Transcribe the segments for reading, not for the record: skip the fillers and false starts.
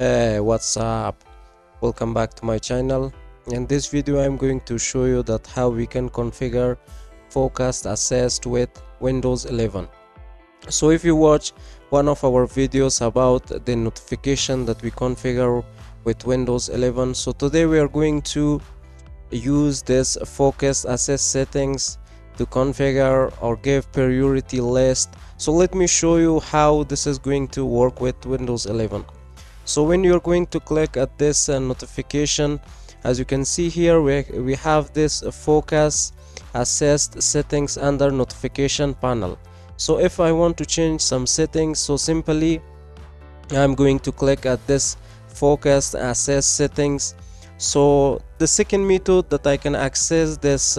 Hey, what's up? Welcome back to my channel. In this video I'm going to show you that how we can configure focused assist with Windows 11. So if you watch one of our videos about the notification that we configure with Windows 11, so today we are going to use this focused assist settings to configure or give priority list. So let me show you how this is going to work with Windows 11. So when you're going to click at this notification, as you can see here, we have this focus assist settings under notification panel. So if I want to change some settings, so simply I'm going to click at this focus assist settings. So the second method that I can access this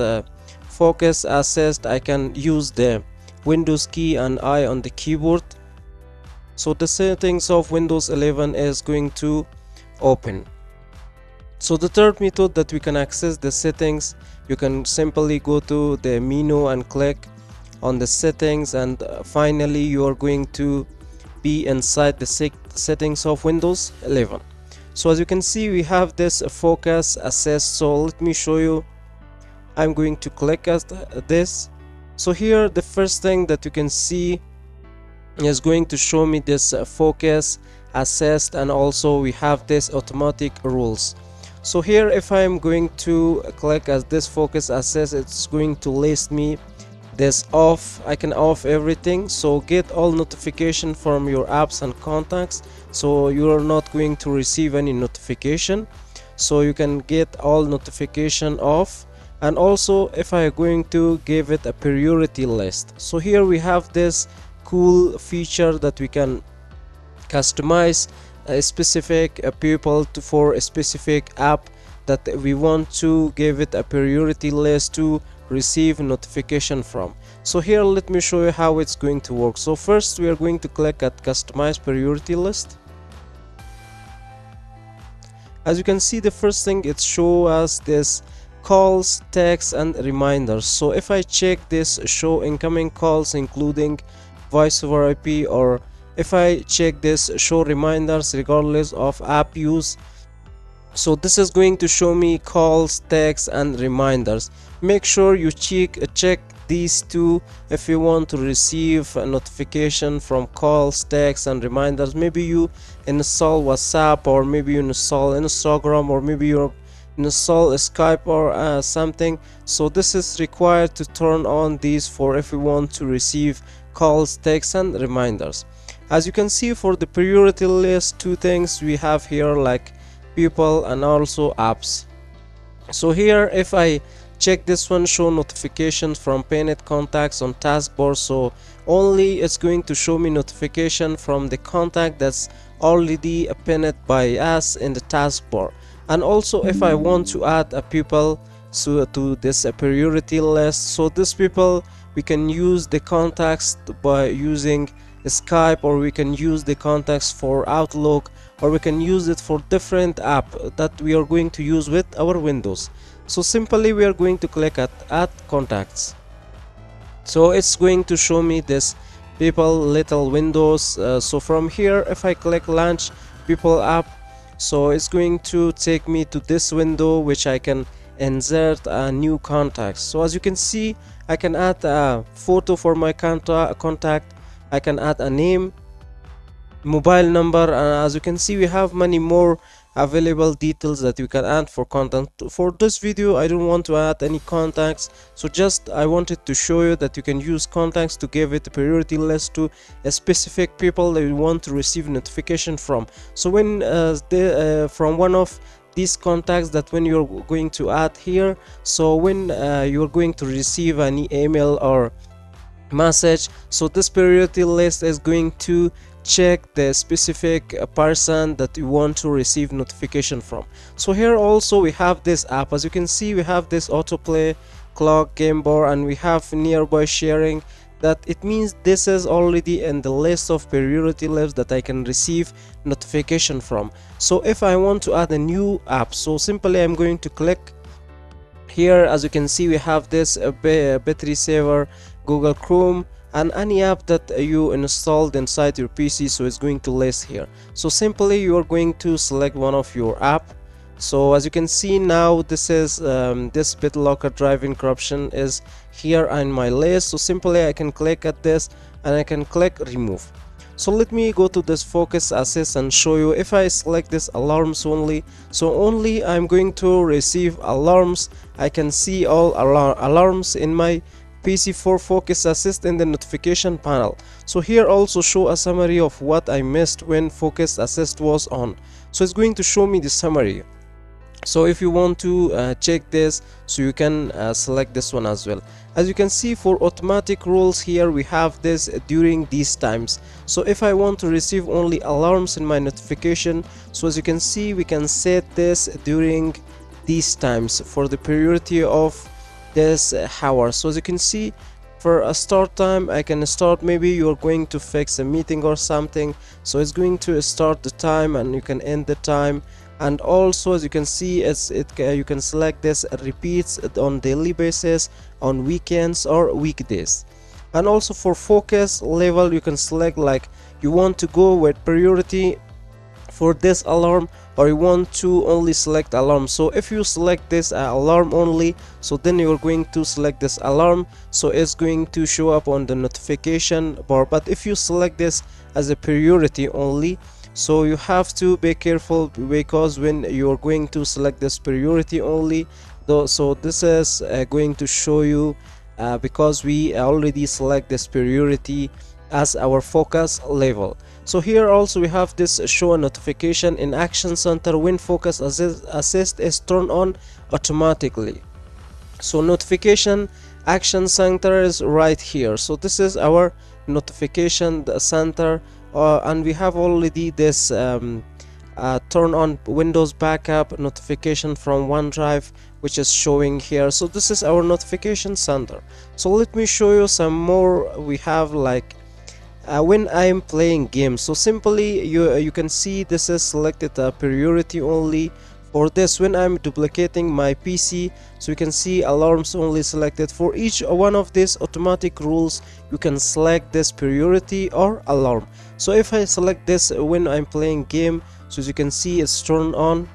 focus assist, I can use the Windows key and I on the keyboard. So the settings of Windows 11 is going to open. So the third method that we can access the settings, you can simply go to the menu and click on the settings, and finally you are going to be inside the settings of Windows 11. So as you can see, we have this focus assist. So let me show you. I'm going to click at this. So here the first thing that you can see is going to show me this focus assist, and also we have this automatic rules. So here if I'm going to click as this focus assist, it's going to list me this off. I can off everything, so get all notification from your apps and contacts, so you're not going to receive any notification, so you can get all notification off. And also if I'm going to give it a priority list, so here we have this cool feature that we can customize a specific people for a specific app that we want to give it a priority list to receive notification from. So here let me show you how it's going to work. So first we are going to click at customize priority list. As you can see, the first thing it show us this calls, texts and reminders. So if I check this show incoming calls including voice over IP, or if I check this show reminders regardless of app use, so this is going to show me calls, texts and reminders. Make sure you check these two if you want to receive a notification from calls, texts and reminders. Maybe you install WhatsApp, or maybe you install Instagram, or maybe you install Skype or something. So this is required to turn on these for if you want to receive calls, texts and reminders. As you can see, for the priority list, two things we have here, like people and also apps. So here if I check this one, show notifications from pinned contacts on taskbar, so only it's going to show me notification from the contact that's already pinned by us in the taskbar. And also if I want to add a people to this priority list, so this people we can use the contacts by using Skype, or we can use the contacts for Outlook, or we can use it for different app that we are going to use with our Windows. So simply we are going to click at add contacts. So it's going to show me this people little windows. So from here if I click launch people app, so it's going to take me to this window which I can insert a new contact. So as you can see, I can add a photo for my contact, I can add a name, mobile number, and as you can see we have many more available details that you can add for content. For this video I don't want to add any contacts, so just I wanted to show you that you can use contacts to give it a priority list to a specific people that you want to receive notification from. So when from one of these contacts that when you're going to add here, so when you're going to receive an email or message, so this priority list is going to check the specific person that you want to receive notification from. So here also we have this app. As you can see, we have this autoplay, clock, game bar, and we have nearby sharing. That it means this is already in the list of priority lists that I can receive notification from. So if I want to add a new app, so simply I'm going to click here. As you can see, we have this battery saver, Google Chrome, and any app that you installed inside your PC, so it's going to list here. So simply you are going to select one of your app. So as you can see now, this is this BitLocker driving corruption is here in my list. So simply I can click at this and I can click remove. So let me go to this focus assist and show you. If I select this alarms only, so only I'm going to receive alarms. I can see all alarms in my PC for focus assist in the notification panel. So here also show a summary of what I missed when focus assist was on. So it's going to show me the summary. So if you want to check this, so you can select this one as well. As you can see, for automatic rules here we have this during these times. So if I want to receive only alarms in my notification, so as you can see, we can set this during these times for the priority of this hour. So as you can see, for a start time, I can start, maybe you're going to fix a meeting or something, so it's going to start the time and you can end the time. And also as you can see, you can select this repeats on daily basis, on weekends or weekdays. And also for focus level, you can select like you want to go with priority for this alarm, or you want to only select alarm. So if you select this alarm only, so then you're going to select this alarm, so it's going to show up on the notification bar. But if you select this as a priority only, so you have to be careful, because when you're going to select this priority only though, so this is going to show you because we already select this priority as our focus level. So here also we have this show a notification in action center when focus assist is turned on automatically. So notification action center is right here. So this is our notification center, and we have already this turn on Windows backup notification from OneDrive, which is showing here. So this is our notification center. So let me show you some more. We have like when I'm playing games, so simply you can see this is selected priority only. For this, when I'm duplicating my PC, so you can see alarms only selected. For each one of these automatic rules, you can select this priority or alarm. So if I select this when I'm playing game, so as you can see it's turned on.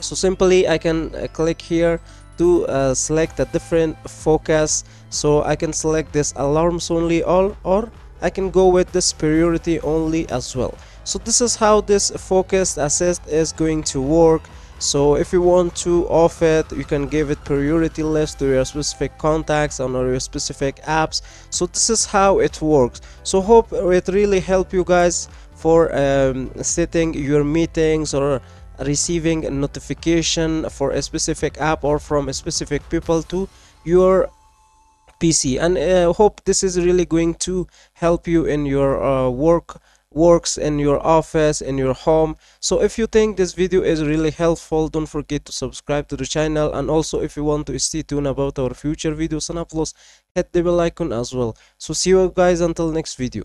So simply I can click here to select a different focus. So I can select this alarms only all, or I can go with this priority only as well. So this is how this focused assist is going to work. So if you want to off it, you can give it priority list to your specific contacts and or your specific apps. So this is how it works. So hope it really help you guys for setting your meetings or receiving a notification for a specific app or from a specific people to your PC. And hope this is really going to help you in your works in your office, in your home. So if you think this video is really helpful, don't forget to subscribe to the channel, and also if you want to stay tuned about our future videos and uploads, hit the bell icon as well. So see you guys until next video.